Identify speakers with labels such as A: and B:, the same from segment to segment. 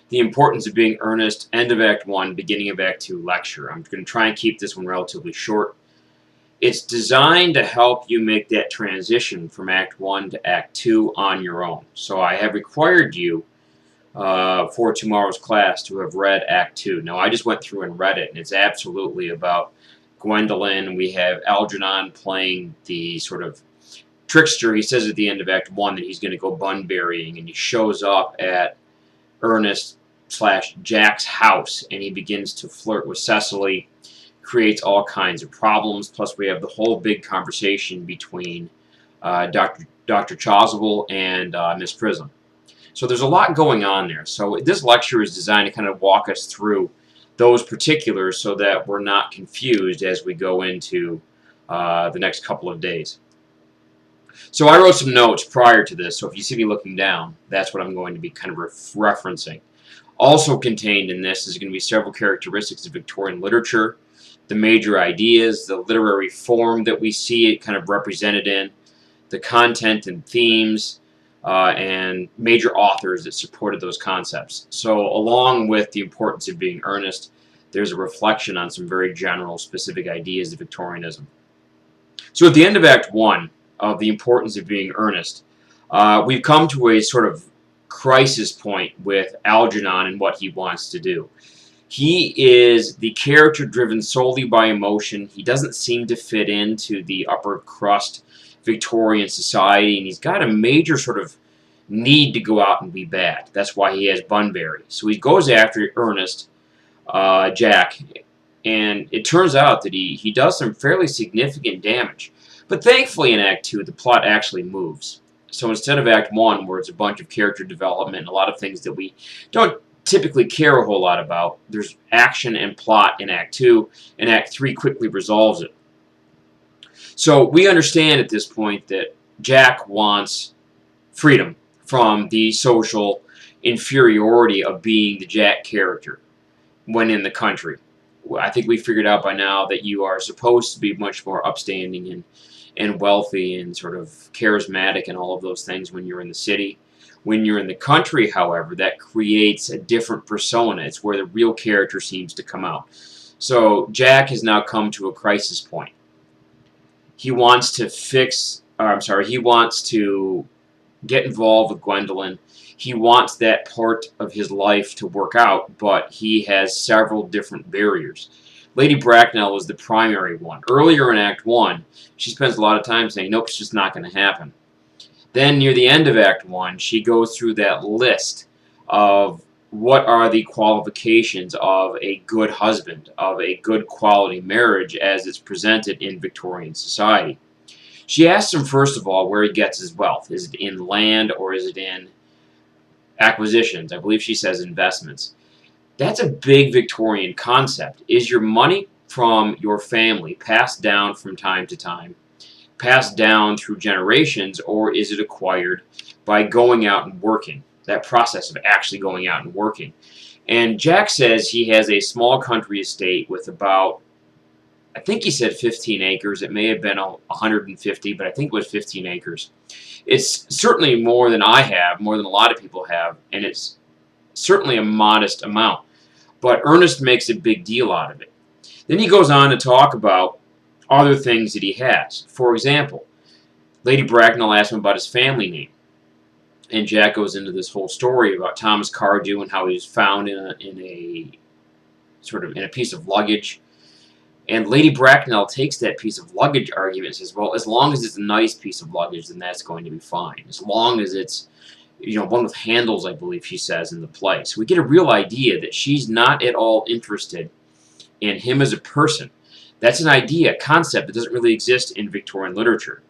A: The Importance of Being Earnest, end of Act 1, beginning of Act 2 lecture. I'm going to try and keep this one relatively short. It's designed to help you make that transition from Act 1 to Act 2 on your own. So I have required you for tomorrow's class to have read Act 2. Now, I just went through and read it, and it's absolutely about Gwendolyn. We have Algernon playing the sort of trickster. He says at the end of Act 1 that he's going to go bun burying, and he shows up at Ernest / Jack's house, and he begins to flirt with Cecily, creates all kinds of problems. Plus, we have the whole big conversation between Dr. Chasuble and Miss Prism. So there's a lot going on there. So this lecture is designed to kind of walk us through those particulars so that we're not confused as we go into the next couple of days. So I wrote some notes prior to this, so if you see me looking down, that's what I'm going to be kind of referencing. Also contained in this is going to be several characteristics of Victorian literature, the major ideas, the literary form that we see it kind of represented in, the content and themes, and major authors that supported those concepts. So along with the importance of being earnest, there's a reflection on some very general, specific ideas of Victorianism. So at the end of Act 1 of the importance of being earnest, we've come to a sort of crisis point with Algernon and what he wants to do. He is the character driven solely by emotion. He doesn't seem to fit into the upper crust Victorian society, and he's got a major sort of need to go out and be bad. That's why he has Bunbury. So he goes after Ernest, Jack, and it turns out that he does some fairly significant damage. But thankfully in Act 2, the plot actually moves. So instead of Act 1, where it's a bunch of character development and a lot of things that we don't typically care a whole lot about, there's action and plot in Act 2, and Act 3 quickly resolves it. So we understand at this point that Jack wants freedom from the social inferiority of being the Jack character when in the country. I think we figured out by now that you are supposed to be much more upstanding and wealthy and sort of charismatic and all of those things when you're in the city. When you're in the country, however, that creates a different persona. It's where the real character seems to come out. So Jack has now come to a crisis point. He wants to he wants to get involved with Gwendolyn. He wants that part of his life to work out, but he has several different barriers. Lady Bracknell is the primary one. Earlier in Act 1, she spends a lot of time saying, nope, it's just not going to happen. Then near the end of Act 1, she goes through that list of what are the qualifications of a good husband, of a good quality marriage as it's presented in Victorian society. She asks him, first of all, where he gets his wealth. Is it in land or is it in acquisitions? I believe she says investments. That's a big Victorian concept. Is your money from your family passed down from time to time, passed down through generations, or is it acquired by going out and working? That process of actually going out and working. And Jack says he has a small country estate with about, I think he said 15 acres. It may have been 150, but I think it was 15 acres. It's certainly more than I have, more than a lot of people have, and it's certainly a modest amount. But Ernest makes a big deal out of it. Then he goes on to talk about other things that he has. For example, Lady Bracknell asks him about his family name. And Jack goes into this whole story about Thomas Cardew and how he was found in a piece of luggage. And Lady Bracknell takes that piece of luggage argument and says, well, as long as it's a nice piece of luggage, then that's going to be fine. As long as it's, one with handles, I believe she says in the play. So we get a real idea that she's not at all interested in him as a person. That's an idea, a concept that doesn't really exist in Victorian literature.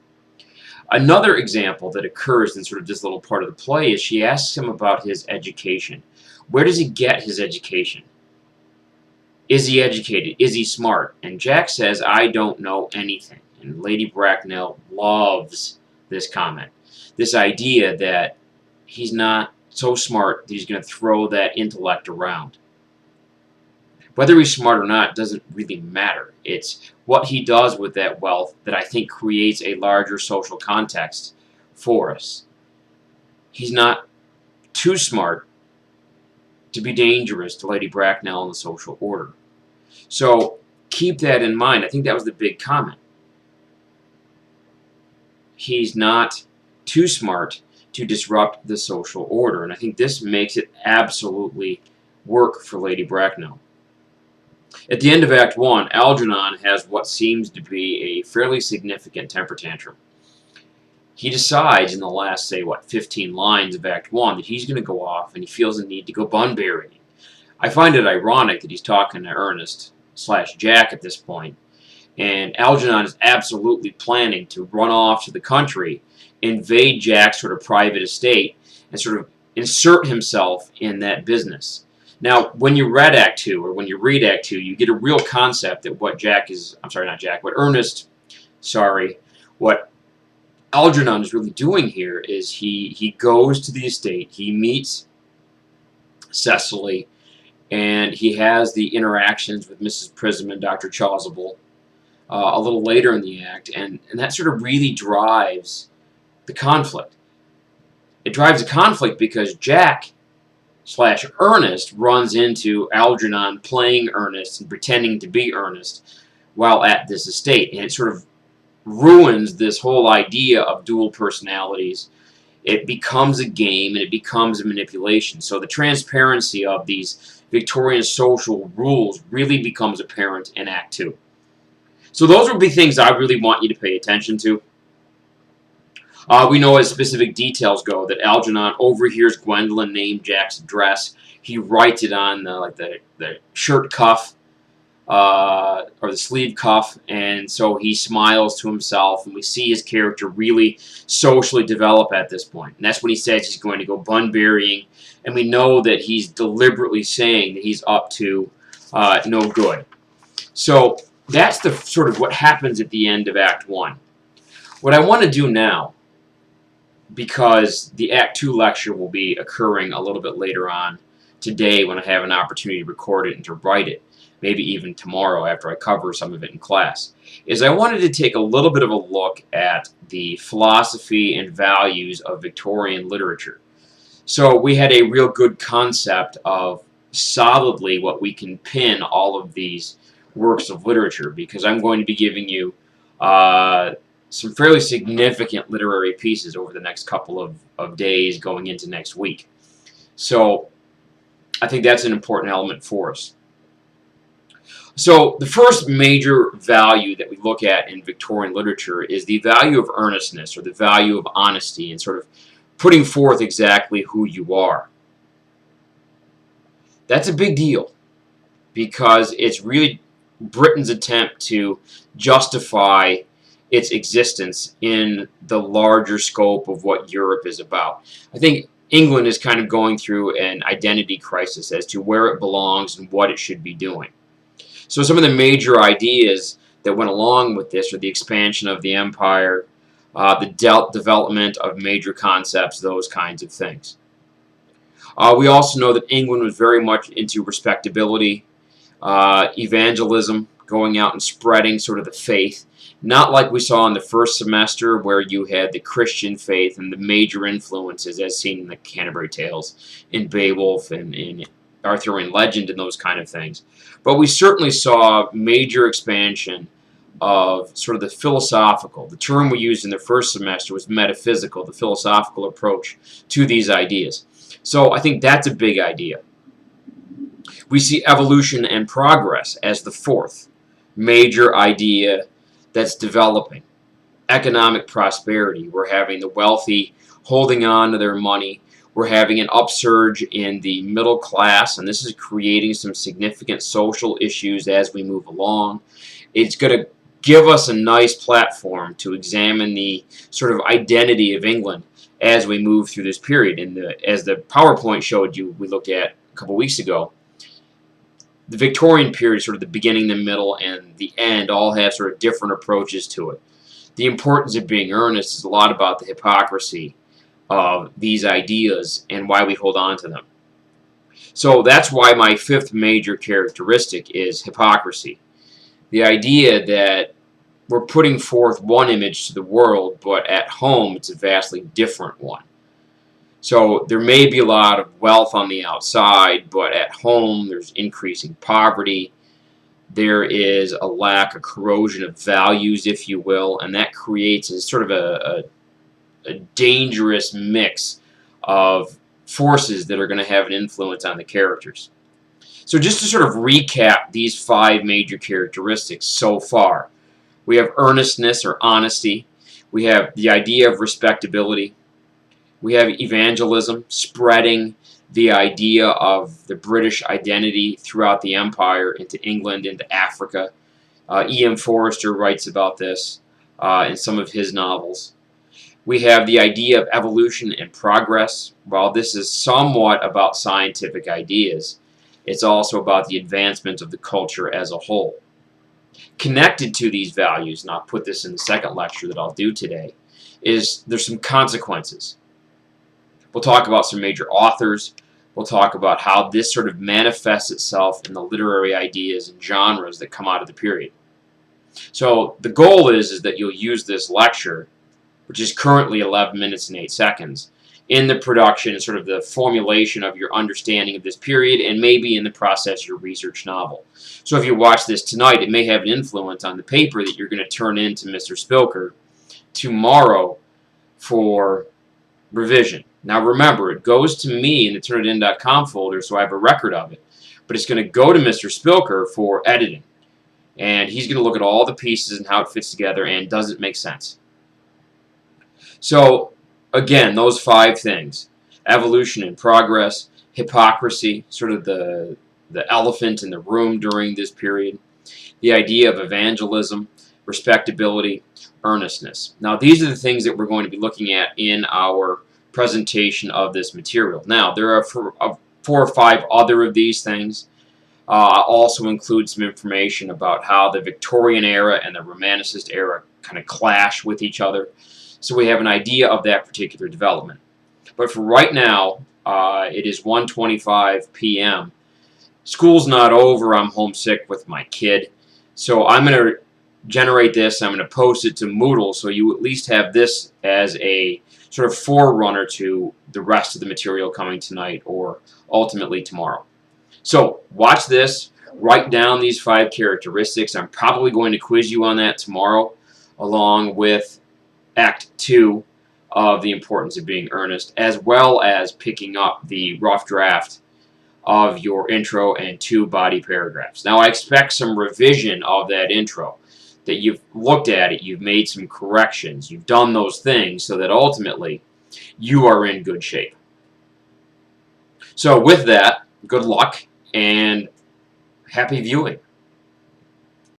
A: Another example that occurs in sort of this little part of the play is she asks him about his education. Where does he get his education? Is he educated? Is he smart? And Jack says, I don't know anything. And Lady Bracknell loves this comment. This idea that he's not so smart that he's going to throw that intellect around. Whether he's smart or not doesn't really matter. It's what he does with that wealth that I think creates a larger social context for us. He's not too smart, to be dangerous to Lady Bracknell and the social order. So keep that in mind. I think that was the big comment. He's not too smart to disrupt the social order, and I think this makes it absolutely work for Lady Bracknell. At the end of Act 1, Algernon has what seems to be a fairly significant temper tantrum. He decides in the last, say, 15 lines of Act 1 that he's going to go off and he feels the need to go bun burying. I find it ironic that he's talking to Ernest / Jack at this point, and Algernon is absolutely planning to run off to the country, invade Jack's sort of private estate, and sort of insert himself in that business. Now, when you read Act 2, or when you read Act 2, you get a real concept that what what Algernon is really doing here is he goes to the estate, he meets Cecily, and he has the interactions with Mrs. Prism and Dr. Chasuble a little later in the act, and that sort of really drives the conflict. It drives the conflict because Jack / Ernest runs into Algernon playing Ernest and pretending to be Ernest while at this estate, and it sort of ruins this whole idea of dual personalities. It becomes a game and it becomes a manipulation. So the transparency of these Victorian social rules really becomes apparent in Act 2. So those would be things I really want you to pay attention to. We know as specific details go that Algernon overhears Gwendolyn name Jack's address. He writes it on the shirt cuff or the sleeve cuff, and so he smiles to himself, and we see his character really socially develop at this point. And that's when he says he's going to go bun burying, and we know that he's deliberately saying that he's up to no good. So that's the sort of what happens at the end of Act 1. What I want to do now, because the Act 2 lecture will be occurring a little bit later on today when I have an opportunity to record it and to write it, maybe even tomorrow after I cover some of it in class, is I wanted to take a little bit of a look at the philosophy and values of Victorian literature. So we had a real good concept of solidly what we can pin all of these works of literature, because I'm going to be giving you some fairly significant literary pieces over the next couple of days going into next week. So I think that's an important element for us. So the first major value that we look at in Victorian literature is the value of earnestness, or the value of honesty, and sort of putting forth exactly who you are. That's a big deal, because it's really Britain's attempt to justify its existence in the larger scope of what Europe is about. I think England is kind of going through an identity crisis as to where it belongs and what it should be doing. So some of the major ideas that went along with this are the expansion of the empire, the development of major concepts, those kinds of things. We also know that England was very much into respectability, evangelism, going out and spreading sort of the faith. Not like we saw in the first semester, where you had the Christian faith and the major influences as seen in the Canterbury Tales, in Beowulf, and in Arthurian legend, and those kind of things. But we certainly saw major expansion of sort of the philosophical. The term we used in the first semester was metaphysical, the philosophical approach to these ideas. So I think that's a big idea. We see evolution and progress as the fourth major idea that's developing. Economic prosperity. We're having the wealthy holding on to their money. We're having an upsurge in the middle class, and this is creating some significant social issues as we move along. It's going to give us a nice platform to examine the sort of identity of England as we move through this period. And as the PowerPoint showed you, we looked at a couple weeks ago, the Victorian period, sort of the beginning, the middle, and the end, all have sort of different approaches to it. The importance of being earnest is a lot about the hypocrisy of these ideas and why we hold on to them. So that's why my fifth major characteristic is hypocrisy. The idea that we're putting forth one image to the world, but at home it's a vastly different one. So there may be a lot of wealth on the outside, but at home there's increasing poverty. There is a lack of corrosion of values, if you will, and that creates a sort of a dangerous mix of forces that are going to have an influence on the characters. So just to sort of recap these 5 major characteristics so far, we have earnestness or honesty, we have the idea of respectability, we have evangelism, spreading the idea of the British identity throughout the empire into England, into Africa. E.M. Forrester writes about this in some of his novels. We have the idea of evolution and progress. While this is somewhat about scientific ideas, it's also about the advancement of the culture as a whole. Connected to these values, and I'll put this in the second lecture that I'll do today, is there's some consequences. We'll talk about some major authors. We'll talk about how this sort of manifests itself in the literary ideas and genres that come out of the period. So the goal is that you'll use this lecture, which is currently 11 minutes and 8 seconds, in the production and sort of the formulation of your understanding of this period, and maybe in the process your research novel. So if you watch this tonight, it may have an influence on the paper that you're going to turn in to Mr. Spilker tomorrow for revision. Now remember, it goes to me in the turnitin.com folder, so I have a record of it. But it's going to go to Mr. Spilker for editing. And he's going to look at all the pieces and how it fits together and does it make sense. So, again, those 5 things. Evolution and progress, hypocrisy, sort of the elephant in the room during this period, the idea of evangelism, respectability, earnestness. Now, these are the things that we're going to be looking at in our presentation of this material. Now, there are 4 or 5 other of these things. I'll also include some information about how the Victorian era and the Romanicist era kind of clash with each other, so we have an idea of that particular development. But for right now, it is 1:25 p.m. School's not over. I'm homesick with my kid. So I'm going to generate this. I'm going to post it to Moodle so you at least have this as a sort of forerunner to the rest of the material coming tonight or ultimately tomorrow. So watch this. Write down these 5 characteristics. I'm probably going to quiz you on that tomorrow along with Act 2 of The Importance of Being Earnest, as well as picking up the rough draft of your intro and 2 body paragraphs. Now I expect some revision of that intro, that you've looked at it, you've made some corrections, you've done those things so that ultimately you are in good shape. So with that, good luck and happy viewing.